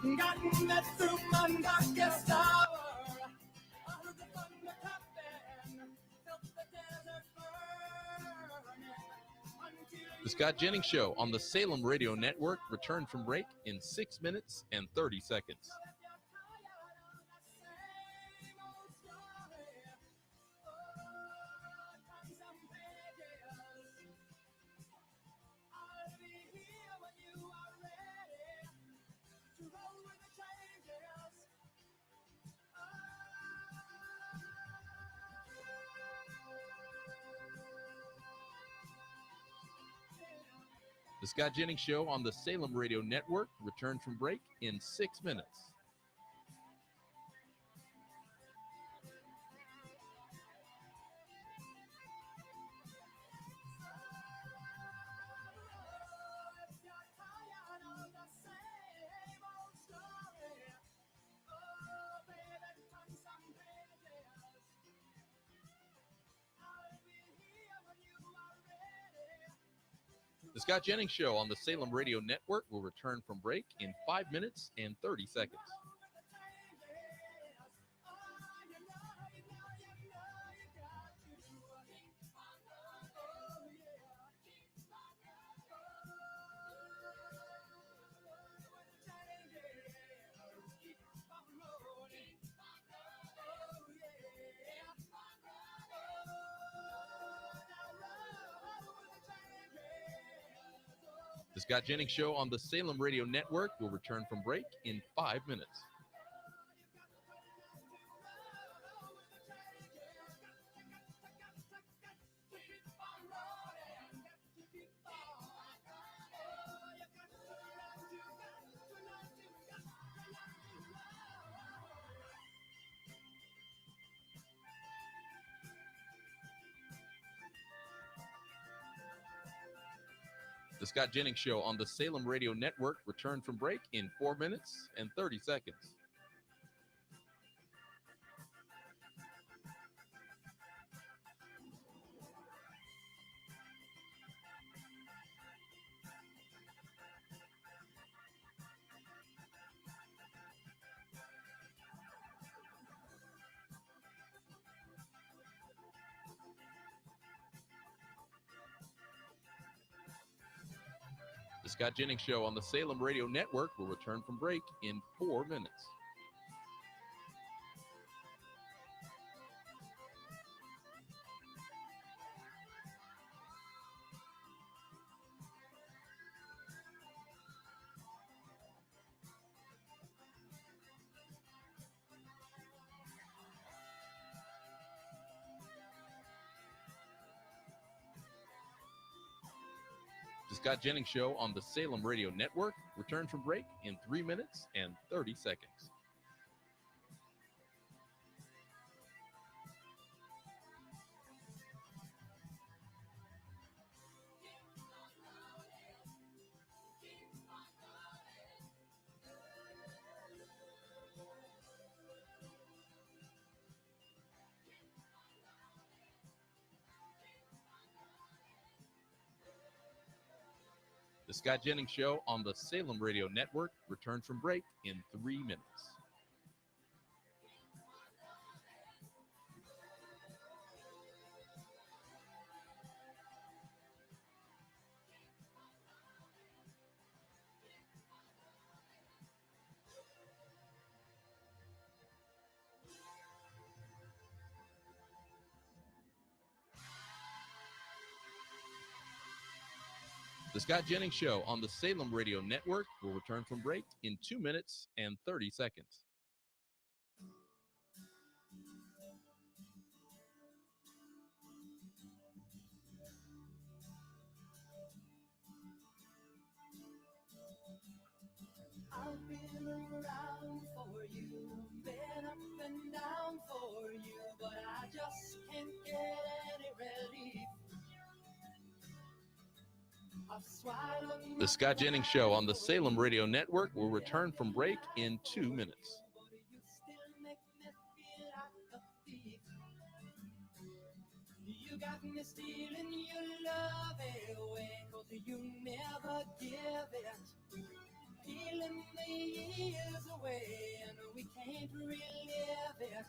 Gotten me through my darkest hour. I heard the thunder clapping, felt the desert burning. The Scott Jennings Show on the Salem Radio Network returned from break in 6 minutes and 30 seconds. The Scott Jennings Show on the Salem Radio Network returned from break in 6 minutes. The Scott Jennings Show on the Salem Radio Network will return from break in 5 minutes and 30 seconds. The Scott Jennings Show on the Salem Radio Network will return from break in 5 minutes. The Scott Jennings Show on the Salem Radio Network returned from break in 4 minutes and 30 seconds. The Scott Jennings Show on the Salem Radio Network will return from break in 4 minutes. The Scott Jennings Show on the Salem Radio Network returned from break in 3 minutes and 30 seconds. The Scott Jennings Show on the Salem Radio Network returned from break in 3 minutes. The Scott Jennings Show on the Salem Radio Network will return from break in 2 minutes and 30 seconds. I've been around for you, been up and down for you, but I just can't get any relief. The Scott Jennings Show on the Salem Radio Network will return from break in 2 minutes. You got me stealing your love away, 'cause you never give it. Healing the years way and we can't relive it.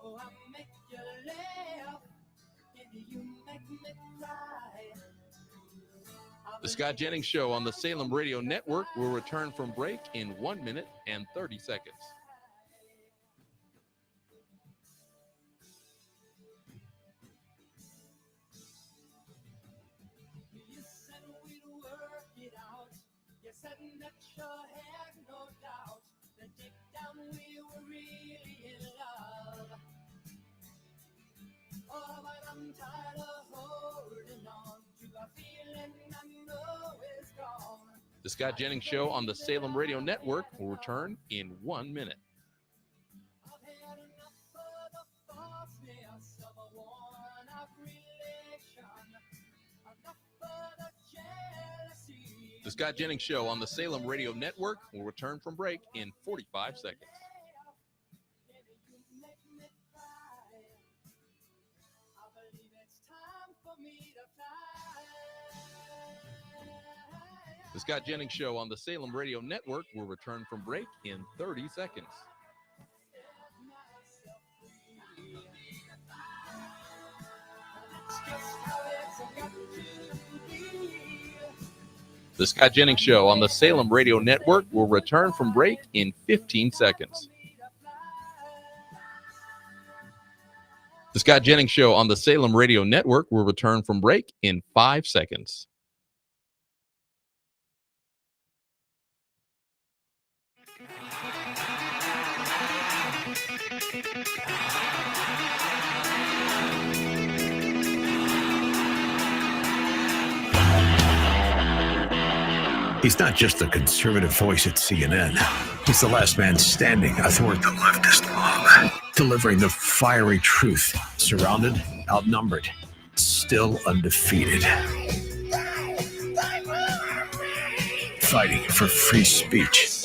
Oh, I make you laugh and you make me cry. The Scott Jennings Show on the Salem Radio Network will return from break in 1 minute and 30 seconds. You said we'd work it out. You said that you had no doubt that deep down we were really in love. Oh, but I'm tired of holding on to a feeling I know is gone. The Scott Jennings Show on the Salem Radio Network will return in 1 minute. I've had enough of the falseness of a worn-out relation. Enough of the jealousy. The Scott Jennings Show on the Salem Radio Network will return from break in 45 seconds. And you make me cry. I believe it's time for me to fly. The Scott Jennings Show on the Salem Radio Network will return from break in 30 seconds. The Scott Jennings Show on the Salem Radio Network will return from break in 15 seconds. The Scott Jennings Show on the Salem Radio Network will return from break in 5 seconds. He's not just a conservative voice at CNN. He's the last man standing athwart the leftist mob, delivering the fiery truth, surrounded, outnumbered, still undefeated. Fighting for free speech,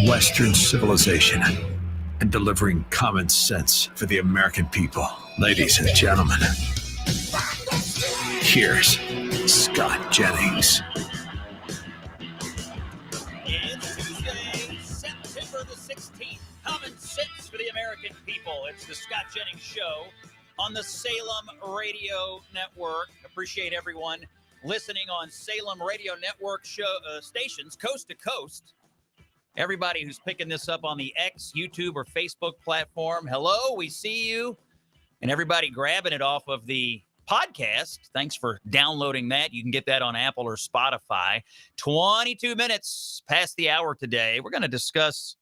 Western civilization, and delivering common sense for the American people. Ladies and gentlemen, here's Scott Jennings. It's Tuesday, September the 16th. Common sense for the American people. It's the Scott Jennings Show on the Salem Radio Network. Appreciate everyone listening on Salem Radio Network stations, coast to coast. Everybody who's picking this up on the X, YouTube, or Facebook platform, hello, we see you. And everybody grabbing it off of the podcast, thanks for downloading that. You can get that on Apple or Spotify. 22 minutes past the hour today. We're going to discuss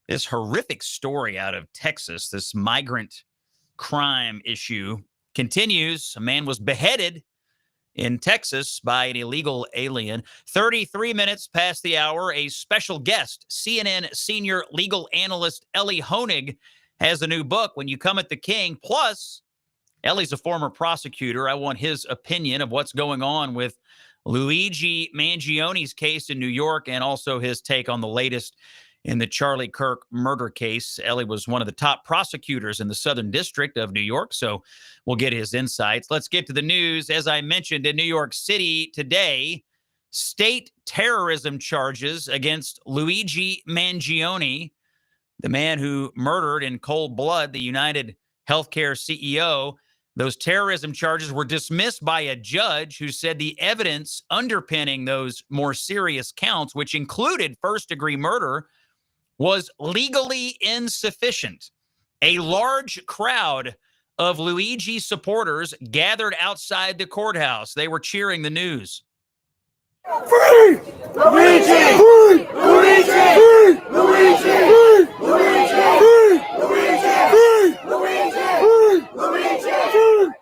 this horrific story out of Texas. This migrant crime issue continues. A man was beheaded in Texas by an illegal alien. 33 minutes past the hour, a special guest, CNN senior legal analyst Ellie Honig, has a new book, When You Come at the King. Plus, Ellie's a former prosecutor. I want his opinion of what's going on with Luigi Mangioni's case in New York and also his take on the latest in the Charlie Kirk murder case. Ellie was one of the top prosecutors in the Southern District of New York, so we'll get his insights. Let's get to the news. As I mentioned, in New York City today, state terrorism charges against Luigi Mangioni, the man who murdered in cold blood the United Healthcare CEO. Those terrorism charges were dismissed by a judge who said the evidence underpinning those more serious counts, which included first-degree murder, was legally insufficient. A large crowd of Luigi supporters gathered outside the courthouse. They were cheering the news. Free! Luigi! Free! Luigi! Free! Luigi! Free! Luigi! Free! Luigi! Free! Luigi! Free! Luigi! Free!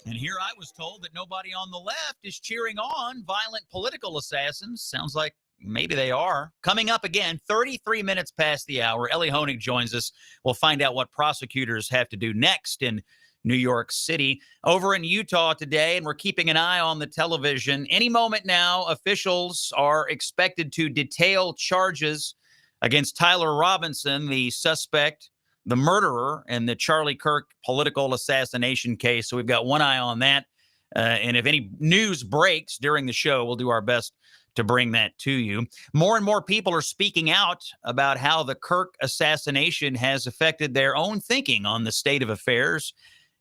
And here I was told that nobody on the left is cheering on violent political assassins. Sounds like maybe they are. Coming up again, 33 minutes past the hour, Ellie Honig joins us. We'll find out what prosecutors have to do next in New York City. Over in Utah today, and we're keeping an eye on the television. Any moment now, officials are expected to detail charges against Tyler Robinson, the suspect, the murderer, in the Charlie Kirk political assassination case. So we've got one eye on that. And if any news breaks during the show, we'll do our best to bring that to you. More and more people are speaking out about how the Kirk assassination has affected their own thinking on the state of affairs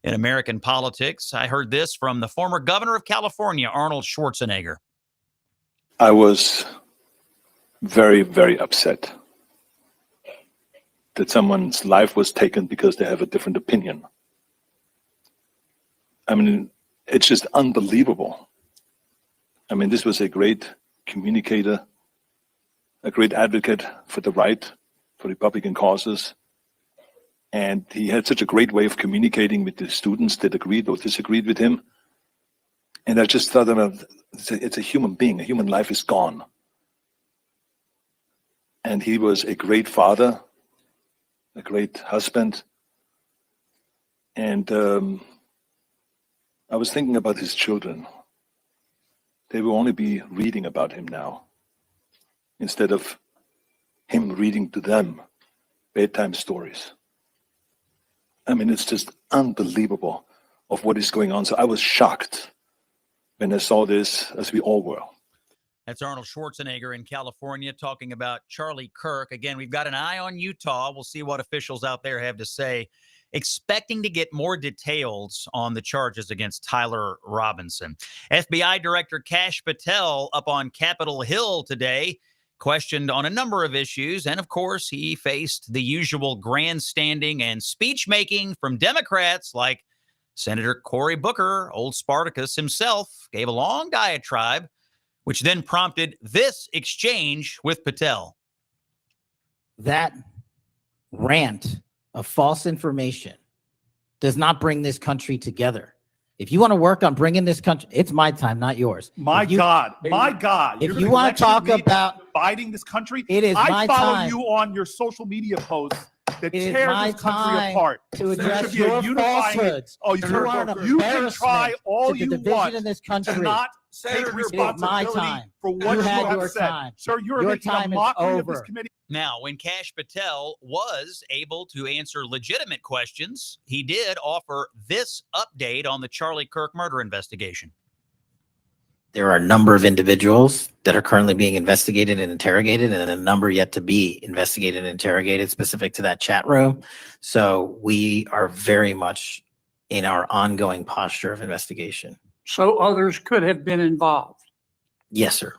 in American politics. I heard this from the former governor of California, Arnold Schwarzenegger. I was very, very upset that someone's life was taken because they have a different opinion. I mean, it's just unbelievable. I mean, this was a great communicator, a great advocate for the right, for Republican causes. And he had such a great way of communicating with the students that agreed or disagreed with him. And I just thought that it's a human being. A human life is gone. And he was a great father, a great husband. And I was thinking about his children. They will only be reading about him now, instead of him reading to them bedtime stories. I mean, it's just unbelievable of what is going on. So I was shocked when I saw this, as we all were. That's Arnold Schwarzenegger in California talking about Charlie Kirk. Again, we've got an eye on Utah. We'll see what officials out there have to say, expecting to get more details on the charges against Tyler Robinson. FBI Director Kash Patel up on Capitol Hill today, questioned on a number of issues. And of course, he faced the usual grandstanding and speech making from Democrats like Senator Cory Booker. Old Spartacus himself gave a long diatribe, which then prompted this exchange with Patel. That rant of false information does not bring this country together. If you want to work on bringing this country, it's my time, not yours. My God. If you want to talk about dividing this country, it is my I follow time. you on your social media posts that It is tear my this country time apart. to address There should be a your unifying. falsehoods. Oh, You are an you can try embarrassment all to the you division want in this to country. not take It is my responsibility time. for what You you had have your said. time. Sir, you're Your making time a is mockery of this over. committee. Now, when Kash Patel was able to answer legitimate questions, he did offer this update on the Charlie Kirk murder investigation. There are a number of individuals that are currently being investigated and interrogated, and a number yet to be investigated and interrogated specific to that chat room. So we are very much in our ongoing posture of investigation. So others could have been involved. Yes, sir.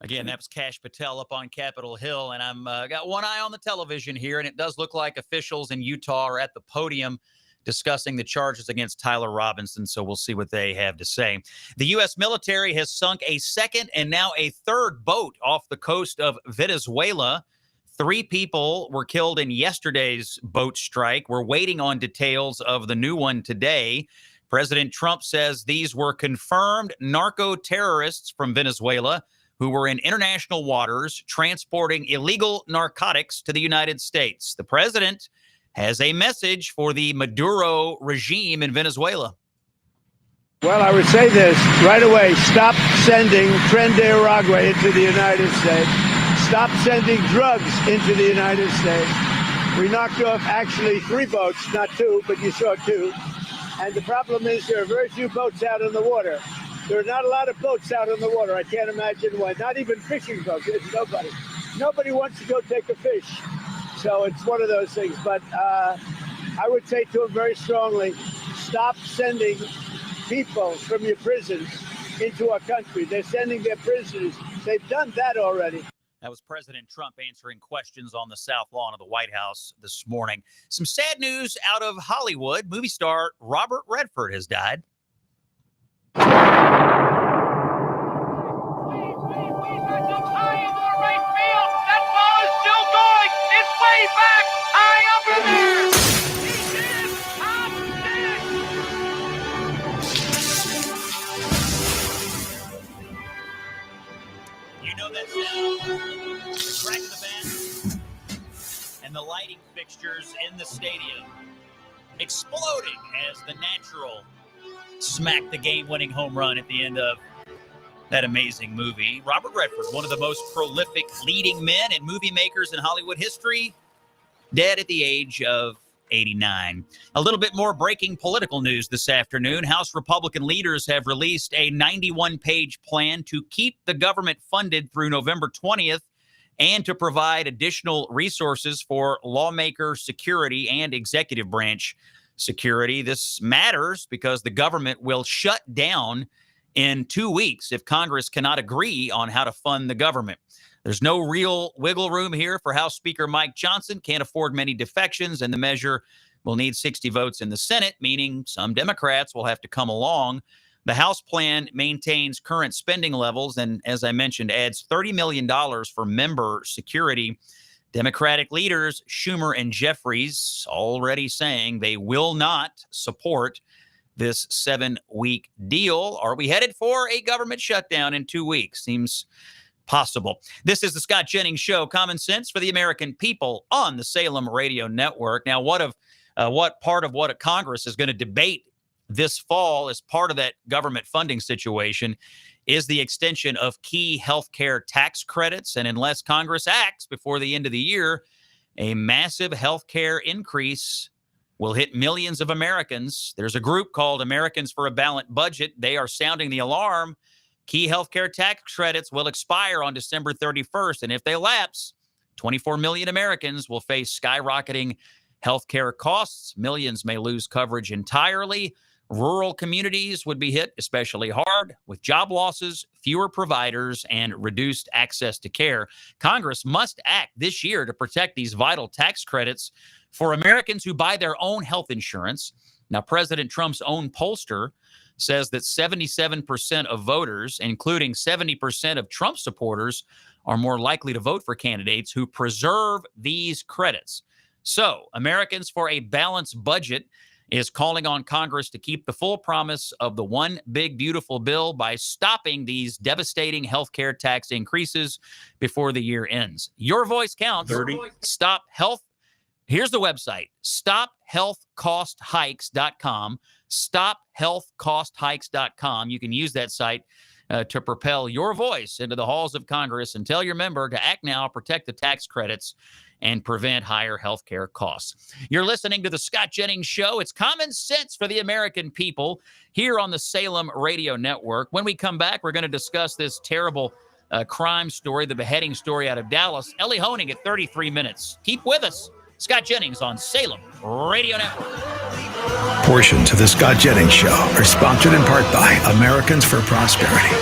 Again, that was Kash Patel up on Capitol Hill, and I'm got one eye on the television here, and it does look like officials in Utah are at the podium discussing the charges against Tyler Robinson, so we'll see what they have to say. The U.S. military has sunk a second and now a third boat off the coast of Venezuela. 3 people were killed in yesterday's boat strike. We're waiting on details of the new one today. President Trump says these were confirmed narco-terrorists from Venezuela who were in international waters transporting illegal narcotics to the United States. The president has a message for the Maduro regime in Venezuela. Well, I would say this right away. Stop sending Tren de Aragua into the United States. Stop sending drugs into the United States. We knocked off actually 3 boats, not 2, but you saw 2. And the problem is there are very few boats out in the water. There are not a lot of boats out on the water. I can't imagine why. Not even fishing boats. It's nobody. Nobody wants to go take a fish. So it's one of those things. But I would say to him very strongly, stop sending people from your prisons into our country. They're sending their prisoners. They've done that already. That was President Trump answering questions on the South Lawn of the White House this morning. Some sad news out of Hollywood. Movie star Robert Redford has died. Way back, high up in there. You know that sound? The crack of the band and the lighting fixtures in the stadium exploding as the Natural smacked the game-winning home run at the end of that amazing movie. Robert Redford, one of the most prolific leading men and movie makers in Hollywood history, dead at the age of $1.89. A little bit more breaking political news this afternoon. House Republican leaders have released a 91-page plan to keep the government funded through November 20th and to provide additional resources for lawmaker security and executive branch security. This matters because the government will shut down in 2 weeks if Congress cannot agree on how to fund the government. There's no real wiggle room here for House Speaker Mike Johnson. Can't afford many defections, and the measure will need 60 votes in the Senate, meaning some Democrats will have to come along. The House plan maintains current spending levels and, as I mentioned, adds $30 million for member security. Democratic leaders Schumer and Jeffries already saying they will not support this 7-week deal. Are we headed for a government shutdown in 2 weeks? Seems possible. This is the Scott Jennings Show, common sense for the American people on the Salem Radio Network. Now, what part of what Congress is going to debate this fall as part of that government funding situation is the extension of key healthcare tax credits. And unless Congress acts before the end of the year, a massive healthcare increase will hit millions of Americans. There's a group called Americans for a Balanced Budget. They are sounding the alarm. Key healthcare tax credits will expire on December 31st. And if they lapse, 24 million Americans will face skyrocketing healthcare costs. Millions may lose coverage entirely. Rural communities would be hit especially hard with job losses, fewer providers, and reduced access to care. Congress must act this year to protect these vital tax credits for Americans who buy their own health insurance. Now, President Trump's own pollster says that 77% of voters, including 70% of Trump supporters, are more likely to vote for candidates who preserve these credits. So, Americans for a Balanced Budget is calling on Congress to keep the full promise of the One Big Beautiful Bill by stopping these devastating healthcare tax increases before the year ends. Your voice counts. 30. Stop health. Here's the website, stophealthcosthikes.com, stophealthcosthikes.com. You can use that site to propel your voice into the halls of Congress and tell your member to act now, protect the tax credits, and prevent higher health care costs. You're listening to the Scott Jennings Show. It's common sense for the American people here on the Salem Radio Network. When we come back, we're going to discuss this terrible crime story, the beheading story out of Dallas. Ellie Honig at 33 minutes. Keep with us. Scott Jennings on Salem Radio Network. Portions of the Scott Jennings Show are sponsored in part by Americans for Prosperity.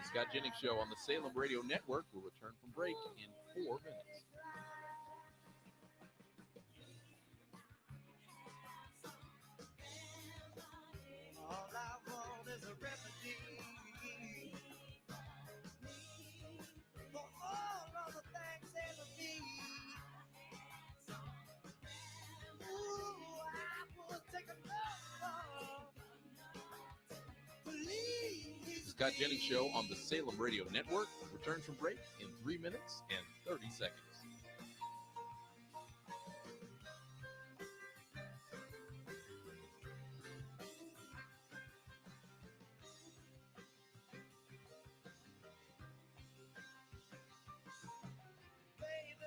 Scott Jennings Show on the Salem Radio Network will return from break in 4 minutes. All I want is a remedy for all of the things ever be. Ooh, I will take a look. Please. The Scott Jennings Show on the Salem Radio Network returns from break in 3 minutes and 30 seconds.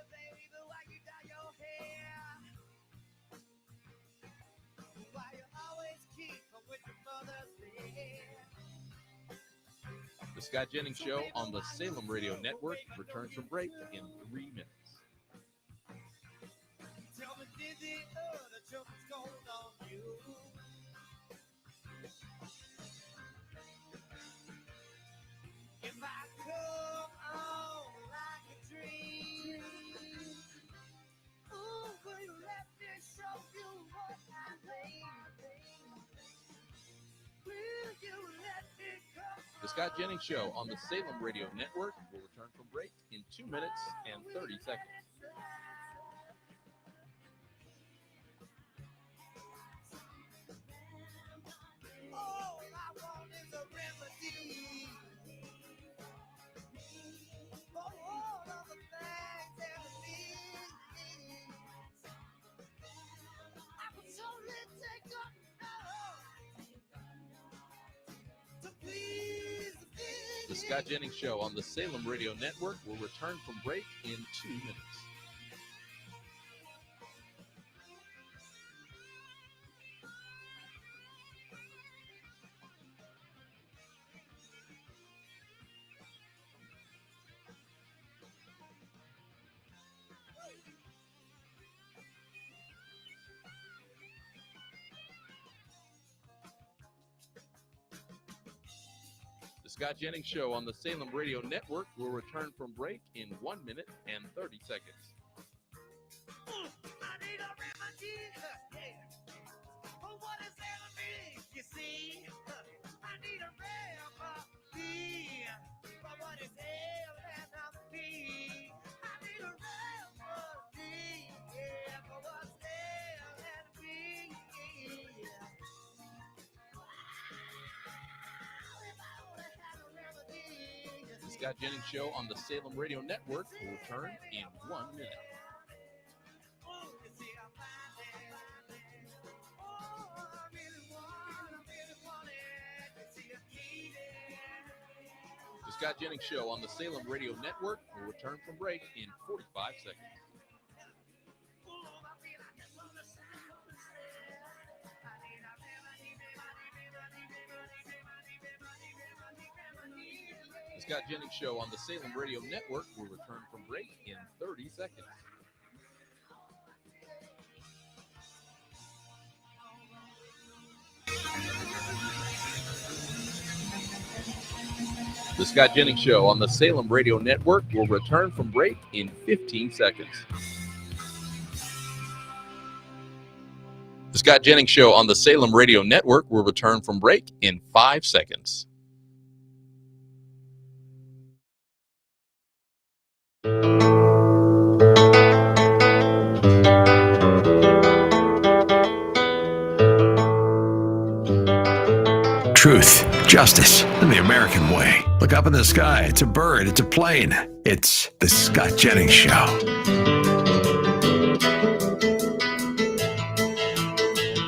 Baby, why you dye your hair? Why you always keep them with your mother's hair? The Scott Jennings Show on the Salem Radio Network returns from break in 3 minutes. Tell me, did the other jumpers gold on you? If I come on like a dream, ooh, will you let me show you what I mean? Will you let me come? The Scott Jennings Show on the Salem Radio Network will return from break in 2 minutes and 30 seconds. Scott Jennings Show on the Salem Radio Network will return from break in 2 minutes. The Scott Jennings Show on the Salem Radio Network will return from break in 1 minute and 30 seconds. I need a remedy, for what is enemy, you see. I need a remedy, for what is enemy. I need a remedy, for what's enemy. The Scott Jennings Show on the Salem Radio Network will return in 1 minute. The Scott Jennings Show on the Salem Radio Network will return from break in 45 seconds. The Scott Jennings Show on the Salem Radio Network will return from break in 30 seconds. The Scott Jennings Show on the Salem Radio Network will return from break in 15 seconds. The Scott Jennings Show on the Salem Radio Network will return from break in 5 seconds. Truth, justice, and the American way. Look up in the sky. It's a bird. It's a plane. It's the Scott Jennings Show.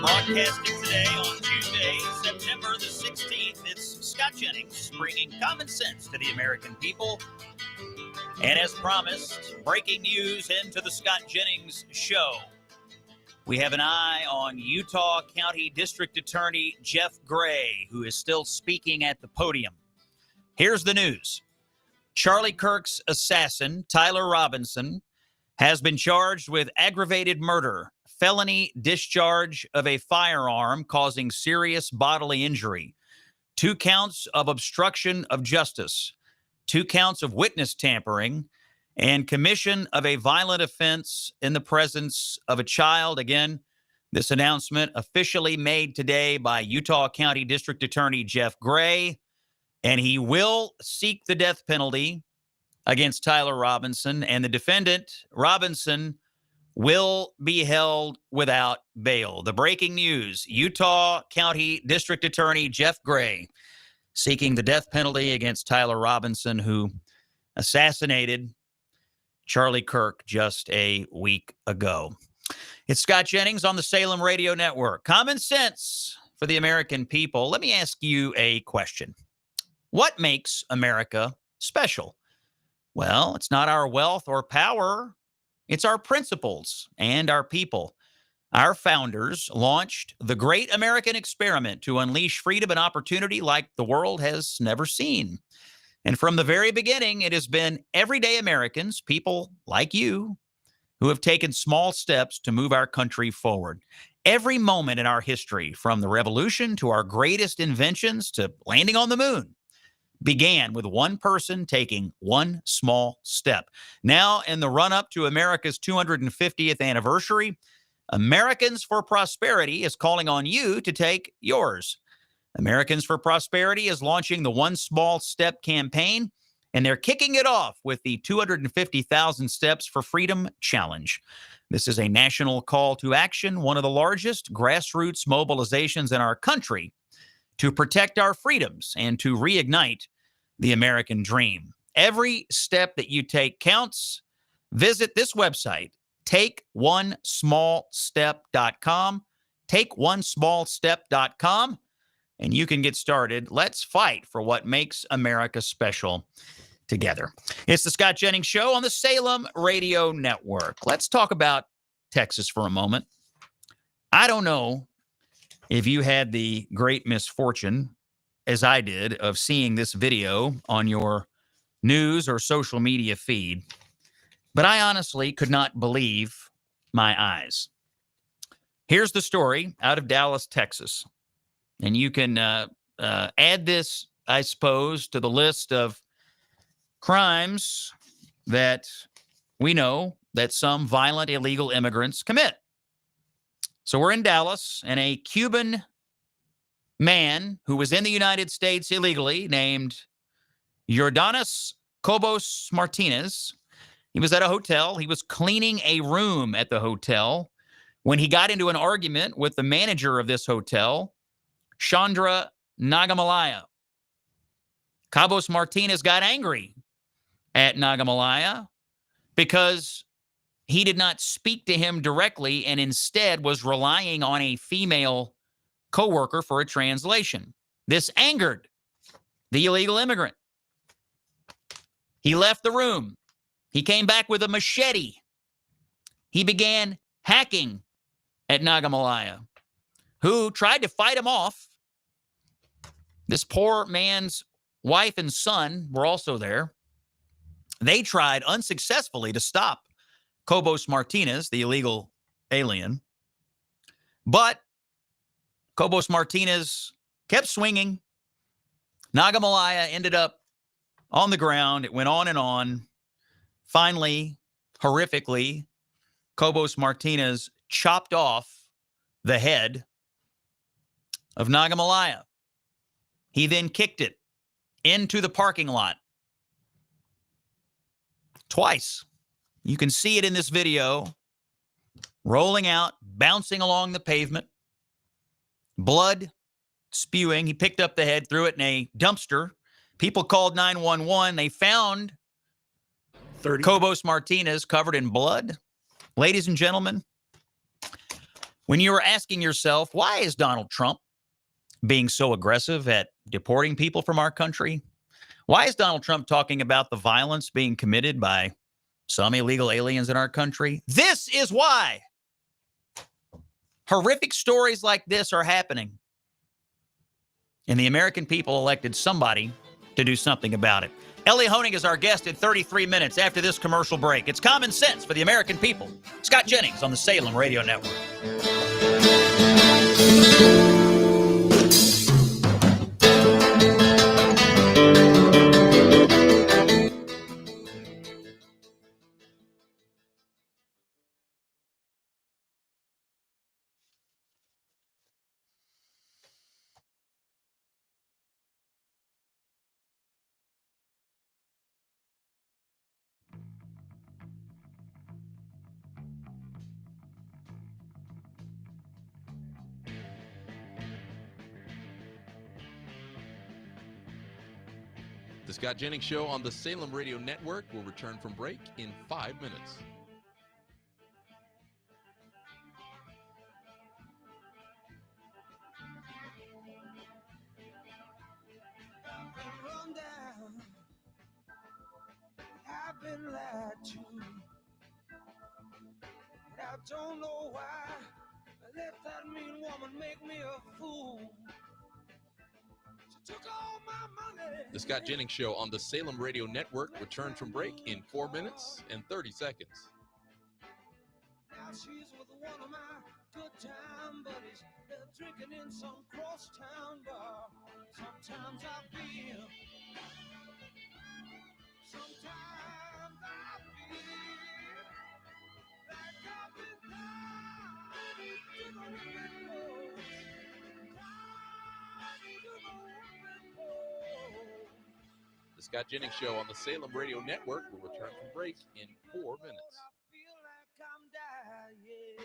Broadcasting today on Tuesday, September the 16th, it's Scott Jennings bringing common sense to the American people. And as promised, breaking news into the Scott Jennings Show. We have an eye on Utah County District Attorney Jeff Gray, who is still speaking at the podium. Here's the news. Charlie Kirk's assassin, Tyler Robinson, has been charged with aggravated murder, felony discharge of a firearm causing serious bodily injury, 2 counts of obstruction of justice, 2 counts of witness tampering, and commission of a violent offense in the presence of a child. Again, this announcement officially made today by Utah County District Attorney Jeff Gray, and he will seek the death penalty against Tyler Robinson, and the defendant, Robinson, will be held without bail. The breaking news, Utah County District Attorney Jeff Gray seeking the death penalty against Tyler Robinson, who assassinated Charlie Kirk just a week ago. It's Scott Jennings on the Salem Radio Network. Common sense for the American people. Let me ask you a question. What makes America special? Well, it's not our wealth or power. It's our principles and our people. Our founders launched the great American experiment to unleash freedom and opportunity like the world has never seen. And from the very beginning, it has been everyday Americans, people like you, who have taken small steps to move our country forward. Every moment in our history, from the revolution to our greatest inventions to landing on the moon, began with one person taking one small step. Now, in the run-up to America's 250th anniversary, Americans for Prosperity is calling on you to take yours. Americans for Prosperity is launching the One Small Step campaign, and they're kicking it off with the 250,000 Steps for Freedom Challenge. This is a national call to action, one of the largest grassroots mobilizations in our country to protect our freedoms and to reignite the American dream. Every step that you take counts. Visit this website, takeonesmallstep.com, takeonesmallstep.com. and you can get started. Let's fight for what makes America special together. It's the Scott Jennings Show on the Salem Radio Network. Let's talk about Texas for a moment. I don't know if you had the great misfortune, as I did, of seeing this video on your news or social media feed, but I honestly could not believe my eyes. Here's the story out of Dallas, Texas. And you can add this, I suppose, to the list of crimes that we know that some violent illegal immigrants commit. So we're in Dallas, and a Cuban man who was in the United States illegally named Jordanis Cobos Martinez, he was at a hotel. He was cleaning a room at the hotel when he got into an argument with the manager of this hotel, Chandra Nagamalaya. Cobos Martinez got angry at Nagamalaya because he did not speak to him directly and instead was relying on a female coworker for a translation. This angered the illegal immigrant. He left the room. He came back with a machete. He began hacking at Nagamalaya, who tried to fight him off. This poor man's wife and son were also there. They tried unsuccessfully to stop Cobos Martinez, the illegal alien. But Cobos Martinez kept swinging. Nagamalaya ended up on the ground. It went on and on. Finally, horrifically, Cobos Martinez chopped off the head of Nagamalaya. He then kicked it into the parking lot twice. You can see it in this video, rolling out, bouncing along the pavement, blood spewing. He picked up the head, threw it in a dumpster. People called 911. They found 30. Cobos Martinez covered in blood. Ladies and gentlemen, when you were asking yourself, why is Donald Trump being so aggressive at deporting people from our country? Why is Donald Trump talking about the violence being committed by some illegal aliens in our country? This is why. Horrific stories like this are happening. And the American people elected somebody to do something about it. Ellie Honig is our guest in 33 minutes after this commercial break. It's common sense for the American people. Scott Jennings on the Salem Radio Network. The Scott Jennings Show on the Salem Radio Network will return from break in 5 minutes. Run down. I've been lied to. And I don't know why I let that mean woman make me a fool. She took all my money. The Scott Jennings Show on the Salem Radio Network return from break in 4 minutes and 30 seconds. Now she's with one of my good time buddies. They're drinking in some crosstown bar. Sometimes I feel. Sometimes I feel like I've been tied to the whipping post. Tied to the whipping post. The Scott Jennings Show on the Salem Radio Network will return from break in 4 minutes. I feel like I'm dying.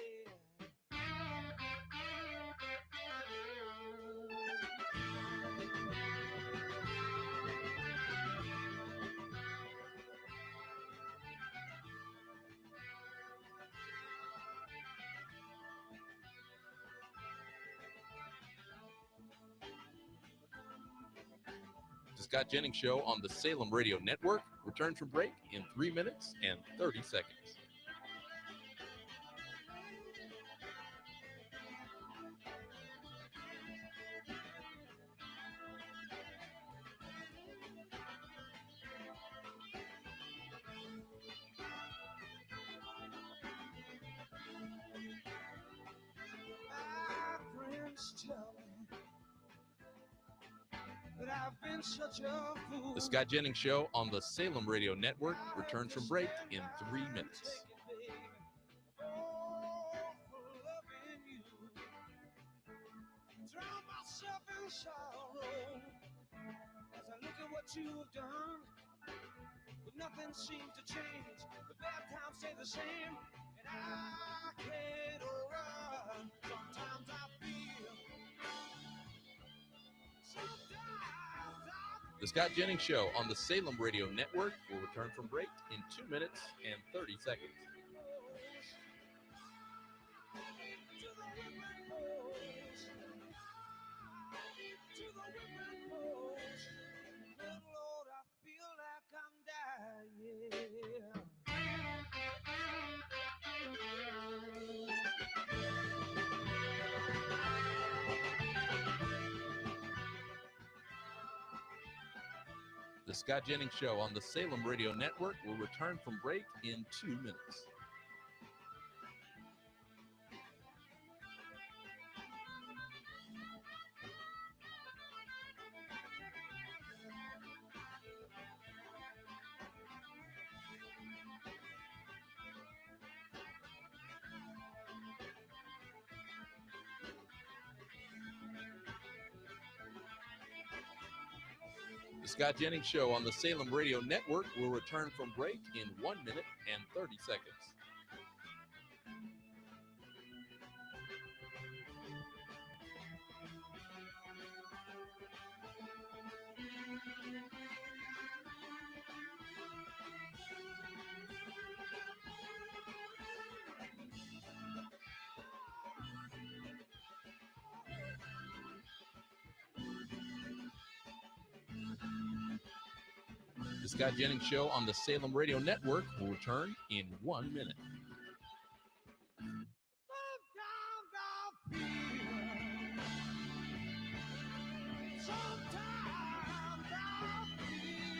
Scott Jennings Show on the Salem Radio Network returns from break in 3 minutes and 30 seconds. My friends tell me that I've been such a fool. The Scott Jennings Show on the Salem Radio Network returns from break in 3 minutes. Drown myself in sorrow as I look at what you've done, but nothing seems to change. The bad times stay the same, and I can't run. Sometimes I feel. The Scott Jennings Show on the Salem Radio Network will return from break in 2 minutes and 30 seconds. Lord, I feel like I'm dying. The Scott Jennings Show on the Salem Radio Network will return from break in 2 minutes. The Scott Jennings Show on the Salem Radio Network will return from break in 1 minute and 30 seconds. The Scott Jennings Show on the Salem Radio Network will return in 1 minute.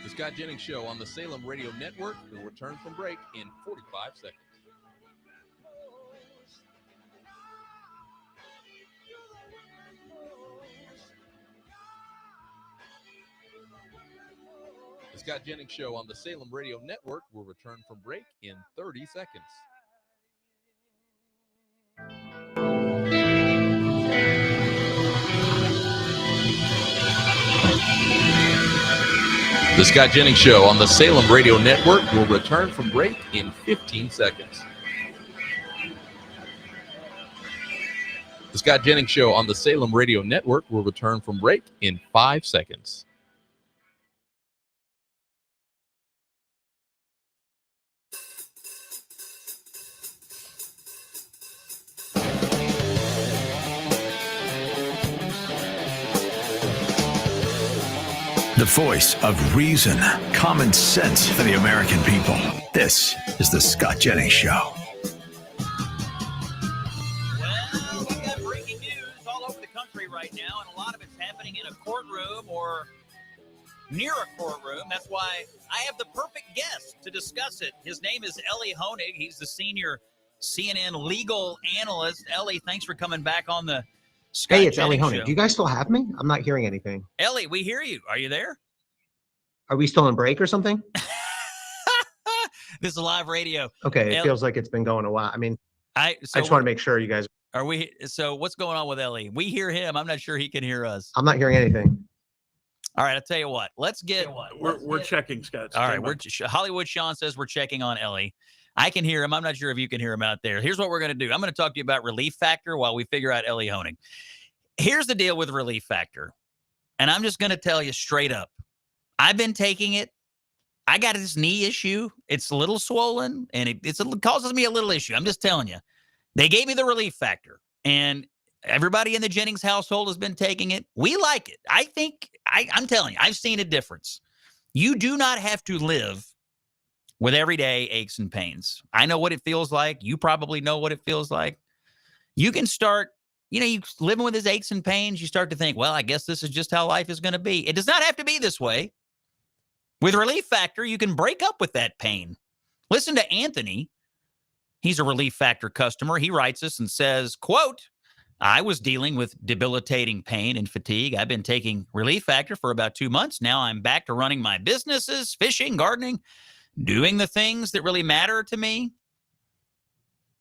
The Scott Jennings Show on the Salem Radio Network will return from break in 45 seconds. The Scott Jennings Show on the Salem Radio Network will return from break in 30 seconds. The Scott Jennings Show on the Salem Radio Network will return from break in 15 seconds. The Scott Jennings Show on the Salem Radio Network will return from break in 5 seconds. The voice of reason, common sense for the American people. This is the Scott Jennings Show. Well, we got breaking news all over the country right now, and a lot of it's happening in a courtroom or near a courtroom. That's why I have the perfect guest to discuss it. His name is Ellie Honig. He's the senior CNN legal analyst. Ellie, thanks for coming back on the Scott Hey, it's Ellie Jennings Honig. Show. Do you guys still have me? I'm not hearing anything. Ellie, we hear you. Are you there? Are we still on break or something? This is live radio. Okay, it feels like it's been going a while. I mean, I just want to make sure you guys. Are we? So what's going on with Ellie? We hear him. I'm not sure he can hear us. I'm not hearing anything. All right, I'll tell you what. Let's get. We're checking, Scott. All right, Hollywood Sean says we're checking on Ellie. I can hear him. I'm not sure if you can hear him out there. Here's what we're going to do. I'm going to talk to you about Relief Factor while we figure out Ellie Honig. Here's the deal with Relief Factor. And I'm just going to tell you straight up. I've been taking it. I got this knee issue. It's a little swollen, and it causes me a little issue. I'm just telling you. They gave me the Relief Factor. And Everybody in the Jennings household has been taking it. We like it. I think, I'm telling you, I've seen a difference. You do not have to live with everyday aches and pains. I know what it feels like. You probably know what it feels like. You can start, you living with his aches and pains. You start to think, well, I guess this is just how life is going to be. It does not have to be this way. With Relief Factor, you can break up with that pain. Listen to Anthony. He's a Relief Factor customer. He writes us and says, quote, I was dealing with debilitating pain and fatigue. I've been taking Relief Factor for about 2 months. Now I'm back to running my businesses, fishing, gardening, doing the things that really matter to me.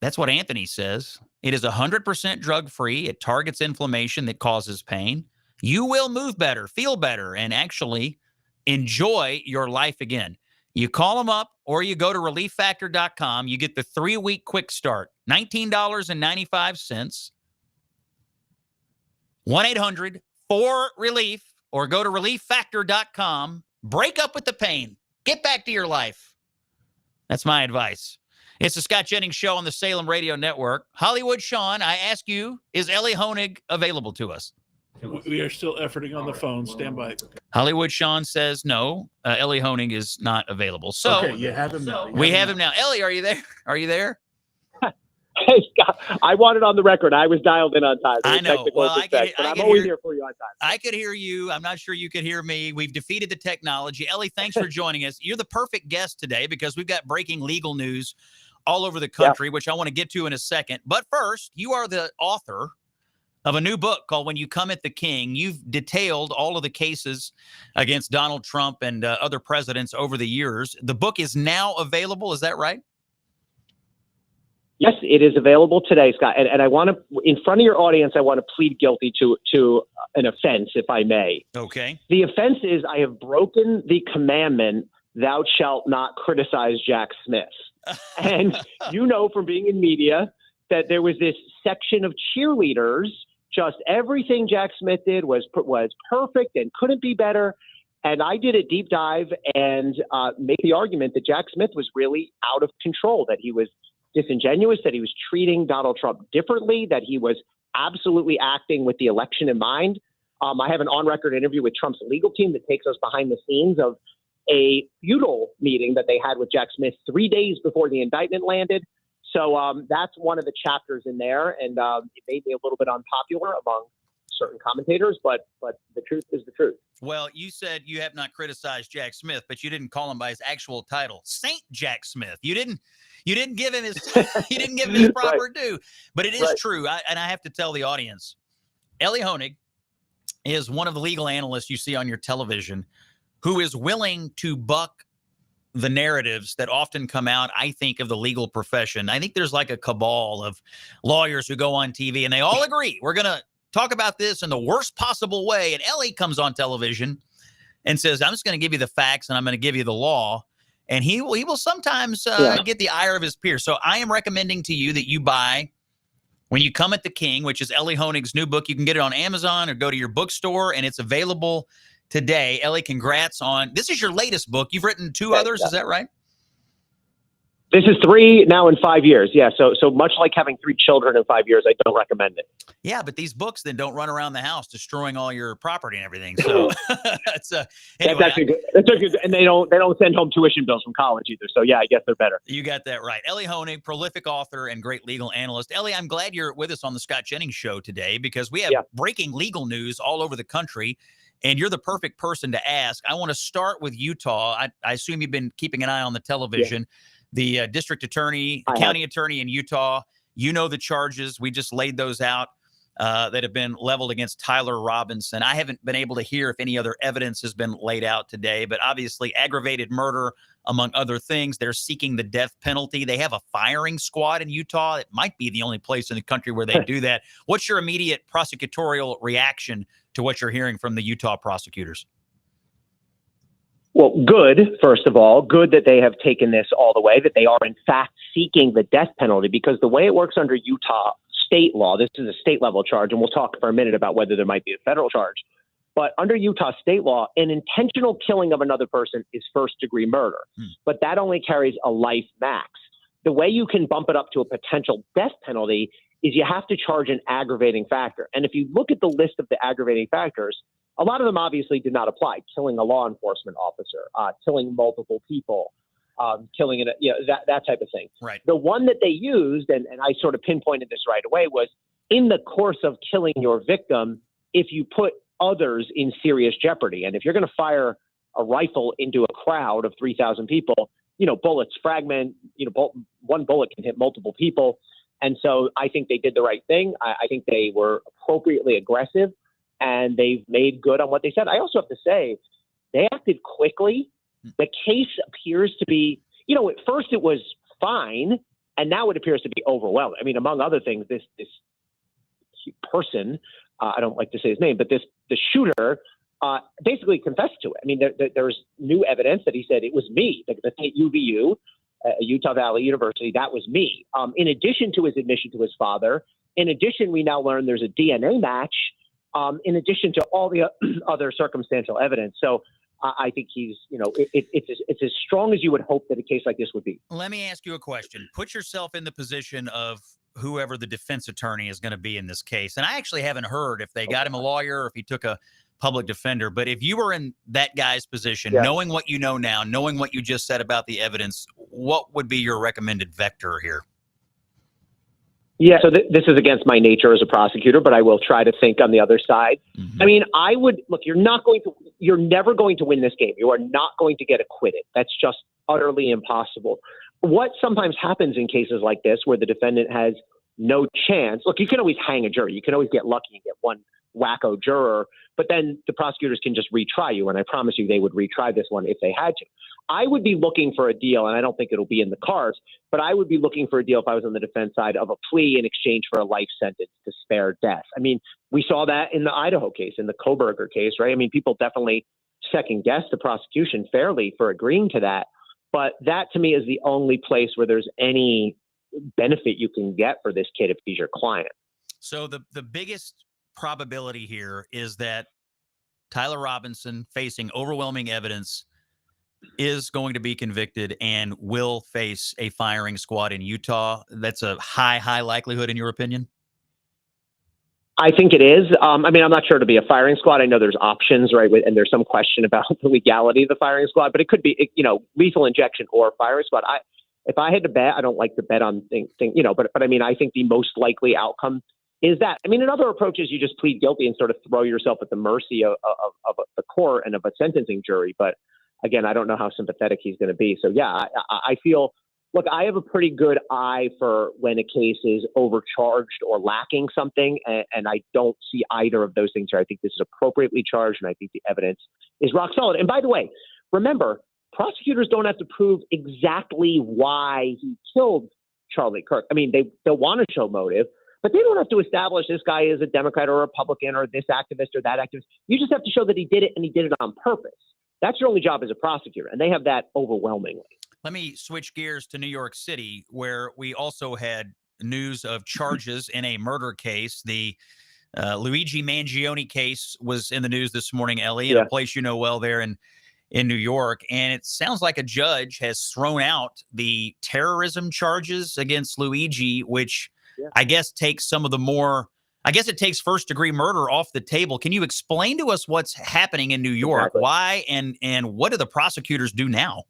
That's what Anthony says. It is 100% drug-free. It targets inflammation that causes pain. You will move better, feel better, and actually enjoy your life again. You call them up or you go to relieffactor.com. You get the 3-week quick start, $19.95. 1-800-4RELIEF or go to relieffactor.com. Break up with the pain. Get back to your life. That's my advice. It's the Scott Jennings Show on the Salem Radio Network. Hollywood Sean, I ask you, is Ellie Honig available to us? We are still efforting on the phone. Stand by. Hollywood Sean says no. Ellie Honig is not available. So okay, you have him now. We have him now. Ellie, are you there? Are you there? Hey, Scott, I want it on the record. I was dialed in on time. I know. Well, I'm always here for you on time. I could hear you. I'm not sure you could hear me. We've defeated the technology. Ellie, thanks for joining us. You're the perfect guest today because we've got breaking legal news all over the country, which I want to get to in a second. But first, you are the author of a new book called When You Come at the King. You've detailed all of the cases against Donald Trump and other presidents over the years. The book is now available. Is that right? Yes, it is available today, Scott. And I want to, in front of your audience, I want to plead guilty to an offense, if I may. Okay. The offense is I have broken the commandment, thou shalt not criticize Jack Smith. And you know from being in media that there was this section of cheerleaders, just everything Jack Smith did was perfect and couldn't be better. And I did a deep dive and make the argument that Jack Smith was really out of control, that he was disingenuous, that he was treating Donald Trump differently, that he was absolutely acting with the election in mind. I have an on-record interview with Trump's legal team that takes us behind the scenes of a feudal meeting that they had with Jack Smith 3 days before the indictment landed. So that's one of the chapters in there, and it made me a little bit unpopular among certain commentators, but the truth is the truth. Well, you said you have not criticized Jack Smith, but you didn't call him by his actual title, Saint Jack Smith. You didn't give him his proper due. But it is true, and I have to tell the audience, Ellie Honig is one of the legal analysts you see on your television who is willing to buck the narratives that often come out, I think, of the legal profession. I think there's like a cabal of lawyers who go on TV and they all agree, we're going to talk about this in the worst possible way. And Ellie comes on television and says, I'm just going to give you the facts and I'm going to give you the law. And he will sometimes get the ire of his peers. So I am recommending to you that you buy When You Come at the King, which is Ellie Honig's new book. You can get it on Amazon or go to your bookstore, and it's available today. Ellie, congrats on, this is your latest book. You've written 2 others, is that right? This is 3 now in 5 years. Yeah. So much like having 3 children in 5 years, I don't recommend it. Yeah, but these books then don't run around the house destroying all your property and everything. So anyway, that's actually good. That's good. And they don't send home tuition bills from college either. So yeah, I guess they're better. You got that right. Ellie Honig, prolific author and great legal analyst. Ellie, I'm glad you're with us on the Scott Jennings Show today because we have breaking legal news all over the country. And you're the perfect person to ask. I want to start with Utah. I assume you've been keeping an eye on the television. The district attorney, county attorney in Utah, you know the charges. We just laid those out that have been leveled against Tyler Robinson. I haven't been able to hear if any other evidence has been laid out today, but obviously aggravated murder, among other things. They're seeking the death penalty. They have a firing squad in Utah. It might be the only place in the country where they do that. What's your immediate prosecutorial reaction to what you're hearing from the Utah prosecutors? Well, good, first of all, good that they have taken this all the way, that they are in fact seeking the death penalty, because the way it works under Utah state law, this is a state level charge, and we'll talk for a minute about whether there might be a federal charge. But under Utah state law, an intentional killing of another person is first degree murder, but that only carries a life max. The way you can bump it up to a potential death penalty is you have to charge an aggravating factor. And if you look at the list of the aggravating factors, a lot of them obviously did not apply. Killing a law enforcement officer, killing multiple people, killing that type of thing. Right. The one that they used, and I sort of pinpointed this right away, was in the course of killing your victim, if you put others in serious jeopardy. And if you're going to fire a rifle into a crowd of 3,000 people, bullets fragment, one bullet can hit multiple people. And so I think they did the right thing. I think they were appropriately aggressive, and they've made good on what they said. I also have to say, they acted quickly. The case appears to be, at first it was fine, and now it appears to be overwhelming. I mean, among other things, this person, I don't like to say his name, but the shooter basically confessed to it. I mean, there's new evidence that he said, it was me, the state UVU, Utah Valley University, that was me. In addition to his admission to his father, in addition, we now learn there's a DNA match, in addition to all the other circumstantial evidence. So I think he's, it's as strong as you would hope that a case like this would be. Let me ask you a question. Put yourself in the position of whoever the defense attorney is going to be in this case. And I actually haven't heard if they got him a lawyer or if he took a public defender. But if you were in that guy's position, knowing what you know now, knowing what you just said about the evidence, what would be your recommended vector here? Yeah, so this is against my nature as a prosecutor, but I will try to think on the other side. Mm-hmm. I mean, I would look, you're never going to win this game. You are not going to get acquitted. That's just utterly impossible. What sometimes happens in cases like this where the defendant has no chance, look, you can always hang a jury. You can always get lucky and get one wacko juror, but then the prosecutors can just retry you. And I promise you they would retry this one if they had to. I would be looking for a deal, and I don't think it'll be in the cards, but I would be looking for a deal if I was on the defense side of a plea in exchange for a life sentence to spare death. I mean, we saw that in the Idaho case, in the Koberger case, right? I mean, people definitely second guess the prosecution fairly for agreeing to that. But that to me is the only place where there's any benefit you can get for this kid if he's your client. So the biggest probability here is that Tyler Robinson, facing overwhelming evidence, is going to be convicted and will face a firing squad in Utah. That's a high likelihood in your opinion? I think it is. I mean, I'm not sure to be a firing squad. I know there's options, right? And there's some question about the legality of the firing squad, but it could be, lethal injection or firing squad. If I had to bet, I don't like to bet on things, but I mean, I think the most likely outcome is that. I mean, in other approaches, you just plead guilty and sort of throw yourself at the mercy of the court and of a sentencing jury. But again, I don't know how sympathetic he's going to be. So yeah, I feel, look, I have a pretty good eye for when a case is overcharged or lacking something, and I don't see either of those things here. I think this is appropriately charged, and I think the evidence is rock solid. And by the way, remember, prosecutors don't have to prove exactly why he killed Charlie Kirk. I mean, they'll want to show motive, but they don't have to establish this guy is a Democrat or a Republican or this activist or that activist. You just have to show that he did it, and he did it on purpose. That's your only job as a prosecutor, and they have that overwhelmingly. Let me switch gears to New York City, where we also had news of charges in a murder case. The Luigi Mangione case was in the news this morning, Ellie, in a place you know well there in New York. And it sounds like a judge has thrown out the terrorism charges against Luigi, which I guess takes some of the more... I guess it takes first-degree murder off the table. Can you explain to us what's happening in New York? Exactly. Why and what do the prosecutors do now?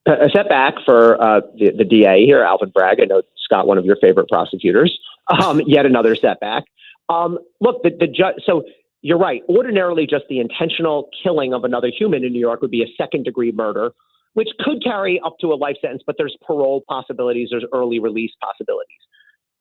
A setback for the DA here, Alvin Bragg. I know, Scott, one of your favorite prosecutors. Yet another setback. Look, the judge. So you're right. Ordinarily, just the intentional killing of another human in New York would be a second-degree murder, which could carry up to a life sentence. But there's parole possibilities. There's early release possibilities.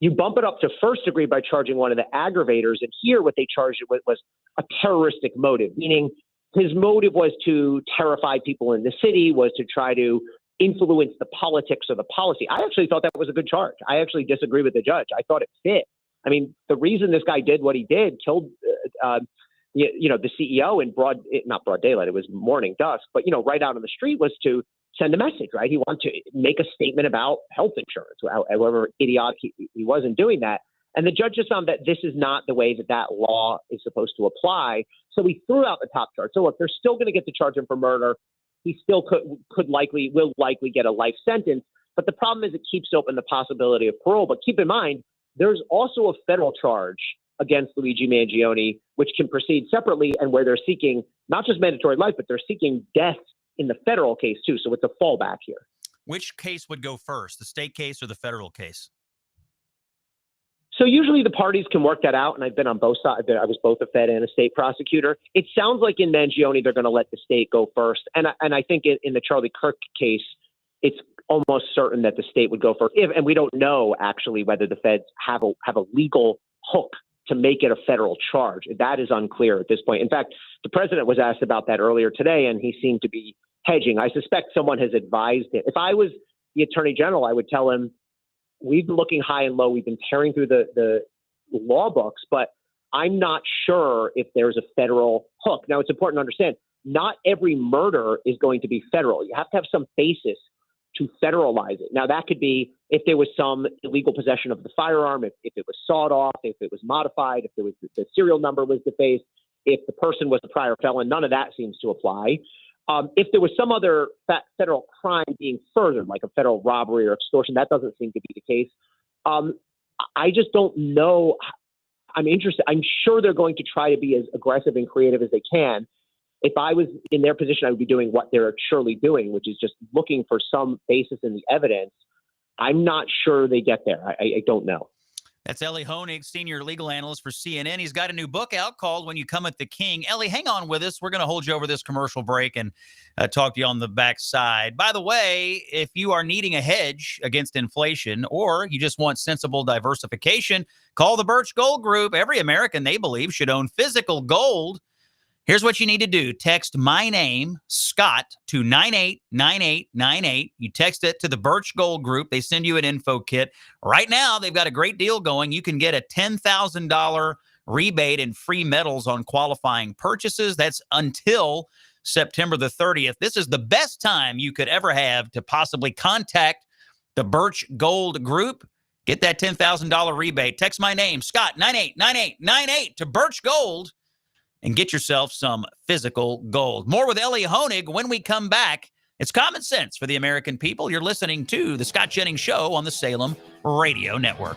You bump it up to first degree by charging one of the aggravators. And here what they charged it with was a terroristic motive, meaning his motive was to terrify people in the city, was to try to influence the politics or the policy. I actually thought that was a good charge. I actually disagree with the judge. I thought it fit. I mean, the reason this guy did what he did, killed, the CEO in not broad daylight, it was morning dusk, but, right out on the street, was to send a message, right? He wanted to make a statement about health insurance, however idiotic he wasn't doing that. And the judge just found that this is not the way that law is supposed to apply. So he threw out the top charge. So look, they're still going to get to charge him for murder. He still will likely get a life sentence. But the problem is it keeps open the possibility of parole. But keep in mind, there's also a federal charge against Luigi Mangione, which can proceed separately and where they're seeking not just mandatory life, but they're seeking death in the federal case too. So it's a fallback here. Which case would go first, the state case or the federal case? So usually the parties can work that out, and I've been on both sides. I was both a Fed and a state prosecutor. It sounds like in Mangione they're going to let the state go first, and I think in the Charlie Kirk case, it's almost certain that the state would go first. And we don't know actually whether the Feds have a legal hook to make it a federal charge. That is unclear at this point. In fact, the president was asked about that earlier today, and he seemed to be hedging. I suspect someone has advised him. If I was the attorney general, I would tell him, we've been looking high and low. We've been tearing through the law books, but I'm not sure if there's a federal hook. Now, it's important to understand, not every murder is going to be federal. You have to have some basis to federalize it. Now, that could be if there was some illegal possession of the firearm, if it was sawed off, if it was modified, if there was the serial number was defaced, if the person was a prior felon. None of that seems to apply. If there was some other federal crime being furthered, like a federal robbery or extortion, that doesn't seem to be the case. I just don't know. I'm interested. I'm sure they're going to try to be as aggressive and creative as they can. If I was in their position, I would be doing what they're surely doing, which is just looking for some basis in the evidence. I'm not sure they get there. I don't know. That's Ellie Honig, senior legal analyst for CNN. He's got a new book out called When You Come at the King. Ellie, hang on with us. We're going to hold you over this commercial break and talk to you on the backside. By the way, if you are needing a hedge against inflation or you just want sensible diversification, call the Birch Gold Group. Every American, they believe, should own physical gold. Here's what you need to do. Text my name, Scott, to 989898. You text it to the Birch Gold Group. They send you an info kit. Right now, they've got a great deal going. You can get a $10,000 rebate and free metals on qualifying purchases. That's until September the 30th. This is the best time you could ever have to possibly contact the Birch Gold Group. Get that $10,000 rebate. Text my name, Scott, 989898 to Birch Gold, and get yourself some physical gold. More with Ellie Honig when we come back. It's common sense for the American people. You're listening to The Scott Jennings Show on the Salem Radio Network.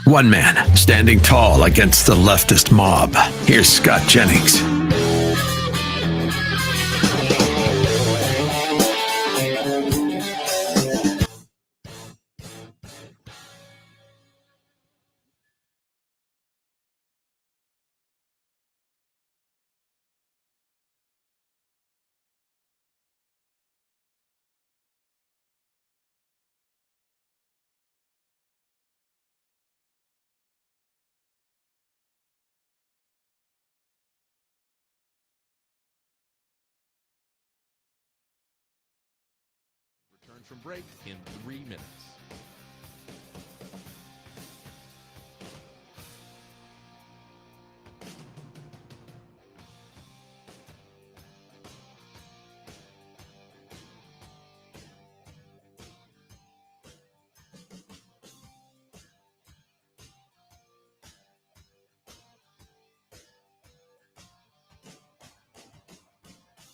One man standing tall against the leftist mob. Here's Scott Jennings. Return from break in 3 minutes.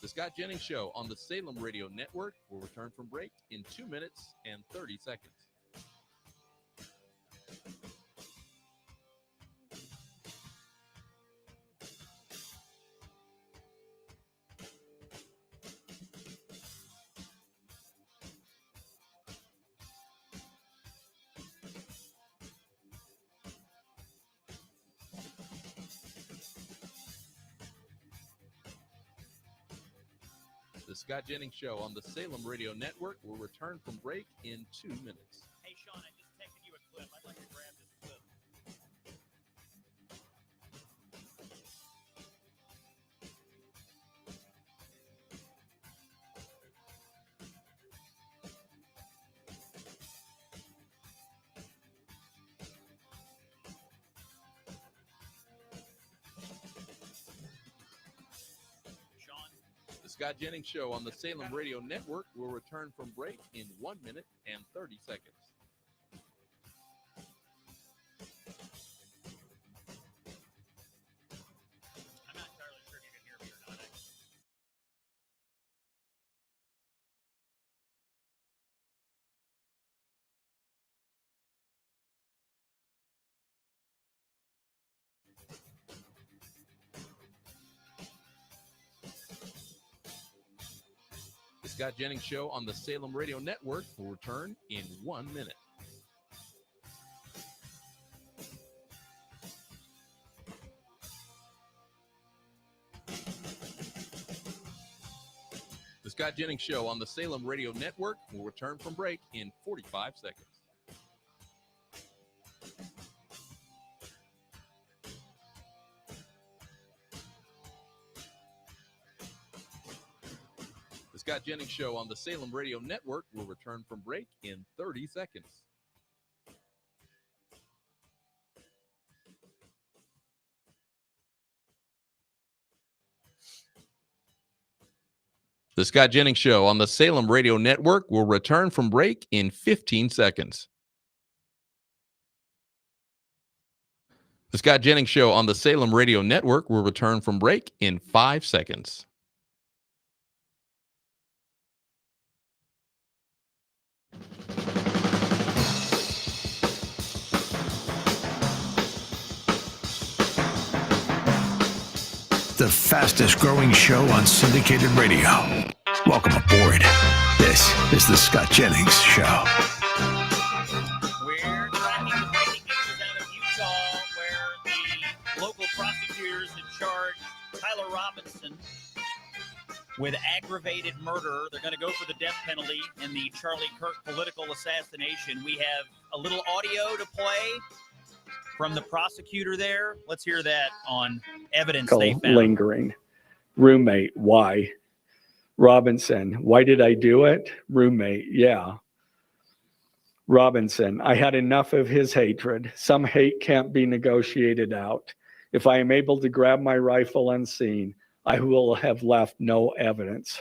The Scott Jennings Show on the Salem Radio Network will return from break in 2 minutes and 30 seconds. The Scott Jennings Show on the Salem Radio Network will return from break in 2 minutes. Hey, Sean, I just texted you a clip. I'd like to grab this clip. The Scott Jennings Show on the Salem Radio Network will return from break in 1 minute and 30 seconds. Scott Jennings Show on the Salem Radio Network will return in 1 minute. The Scott Jennings Show on the Salem Radio Network will return from break in 45 seconds. The Scott Jennings Show on the Salem Radio Network will return from break in 30 seconds. The Scott Jennings Show on the Salem Radio Network will return from break in 15 seconds. The Scott Jennings Show on the Salem Radio Network will return from break in 5 seconds. The fastest growing show on syndicated radio. Welcome aboard. This is the Scott Jennings Show. We're tracking the breaking news out of Utah, where the local prosecutors had charged Tyler Robinson with aggravated murder. They're going to go for the death penalty in the Charlie Kirk political assassination. We have a little audio to play from the prosecutor there. Let's hear that on evidence they found. Lingering. Roommate, why? Robinson, why did I do it? Roommate, yeah. Robinson, I had enough of his hatred. Some hate can't be negotiated out. If I am able to grab my rifle unseen, I will have left no evidence.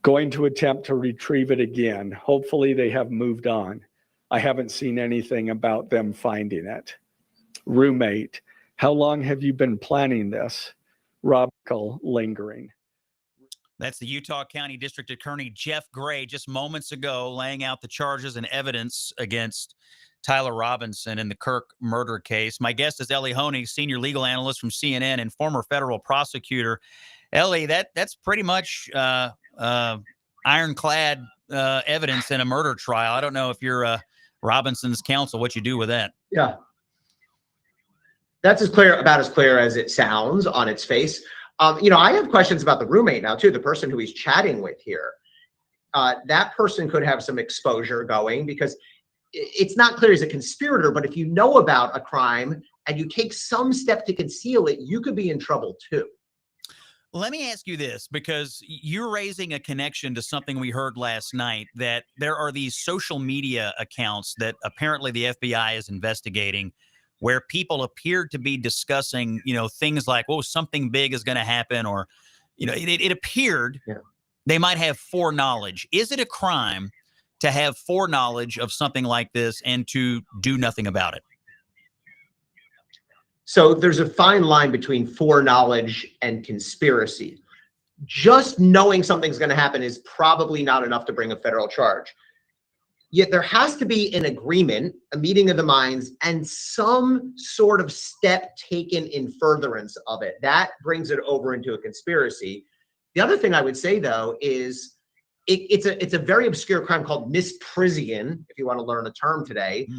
Going to attempt to retrieve it again. Hopefully they have moved on. I haven't seen anything about them finding it. Roommate, how long have you been planning this? Robical, lingering. That's the Utah County District Attorney Jeff Gray just moments ago laying out the charges and evidence against Tyler Robinson in the Kirk murder case. My guest is Ellie Honig, senior legal analyst from CNN and former federal prosecutor. Ellie, that's pretty much ironclad evidence in a murder trial. I don't know if you're Robinson's counsel, what you do with that. Yeah. That's about as clear as it sounds on its face. I have questions about the roommate now too, the person who he's chatting with here. That person could have some exposure going because it's not clear he's a conspirator, but if you know about a crime and you take some step to conceal it, you could be in trouble too. Let me ask you this, because you're raising a connection to something we heard last night, that there are these social media accounts that apparently the FBI is investigating where people appeared to be discussing, things like, oh, something big is going to happen, or, it appeared they might have foreknowledge. Is it a crime to have foreknowledge of something like this and to do nothing about it? So there's a fine line between foreknowledge and conspiracy. Just knowing something's going to happen is probably not enough to bring a federal charge. Yet there has to be an agreement, a meeting of the minds, and some sort of step taken in furtherance of it. That brings it over into a conspiracy. The other thing I would say, though, is it's a very obscure crime called misprision, if you want to learn a term today.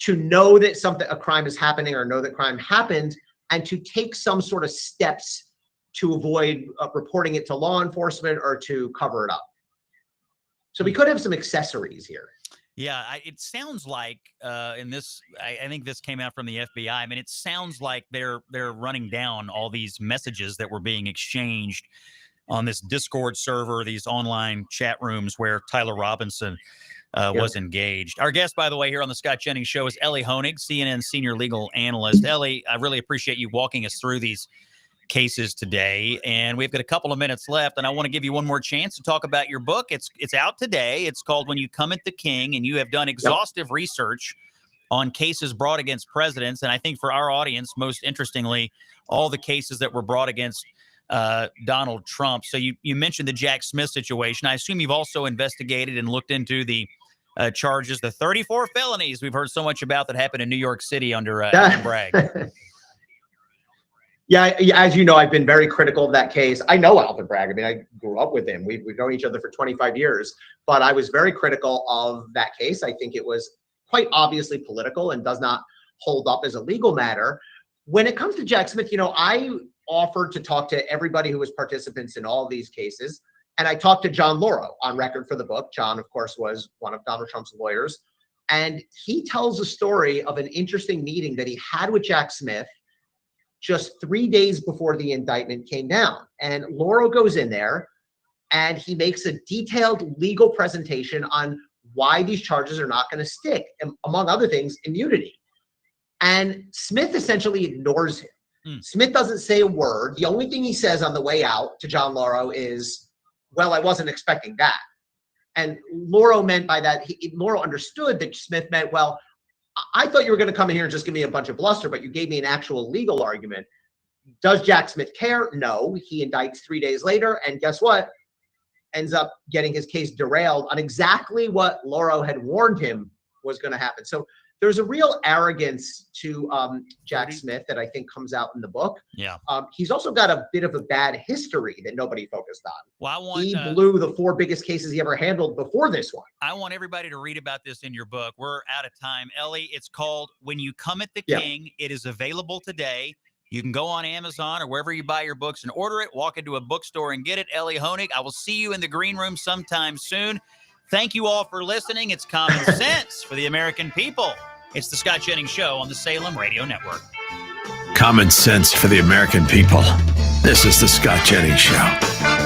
To know that a crime is happening or know that crime happened, and to take some sort of steps to avoid reporting it to law enforcement or to cover it up. So we could have some accessories here. Yeah, it sounds like in this, I think this came out from the FBI. I mean, it sounds like they're running down all these messages that were being exchanged on this Discord server, these online chat rooms where Tyler Robinson was engaged. Our guest, by the way, here on the Scott Jennings Show is Ellie Honig, CNN senior legal analyst. Ellie, I really appreciate you walking us through these cases today, and we've got a couple of minutes left, and I want to give you one more chance to talk about your book. It's out today. It's called When You Come at the King, and you have done exhaustive research on cases brought against presidents, and I think for our audience, most interestingly, all the cases that were brought against Donald Trump. So you mentioned the Jack Smith situation. I assume you've also investigated and looked into the charges, the 34 felonies we've heard so much about that happened in New York City under Bragg. Yeah, as you know, I've been very critical of that case. I know Alvin Bragg. I mean, I grew up with him. We've known each other for 25 years, but I was very critical of that case. I think it was quite obviously political and does not hold up as a legal matter. When it comes to Jack Smith, I offered to talk to everybody who was participants in all of these cases. And I talked to John Lauro on record for the book. John, of course, was one of Donald Trump's lawyers. And he tells a story of an interesting meeting that he had with Jack Smith just 3 days before the indictment came down. And Lauro goes in there and he makes a detailed legal presentation on why these charges are not going to stick, and among other things, immunity. And Smith essentially ignores him. Smith doesn't say a word. The only thing he says on the way out to John Lauro is, well, I wasn't expecting that. And Lauro meant by that, Lauro understood that Smith meant, well, I thought you were going to come in here and just give me a bunch of bluster, but you gave me an actual legal argument. Does Jack Smith care? No. He indicts 3 days later, and guess what? Ends up getting his case derailed on exactly what Lauro had warned him was going to happen. So there's a real arrogance to Jack Smith that I think comes out in the book. Yeah. He's also got a bit of a bad history that nobody focused on. Well, he blew the 4 biggest cases he ever handled before this one. I want everybody to read about this in your book. We're out of time. Ellie, it's called When You Come at the King. It is available today. You can go on Amazon or wherever you buy your books and order it. Walk into a bookstore and get it. Ellie Honig, I will see you in the green room sometime soon. Thank you all for listening. It's Common Sense for the American people. It's the Scott Jennings Show on the Salem Radio Network. Common sense for the American people. This is the Scott Jennings Show.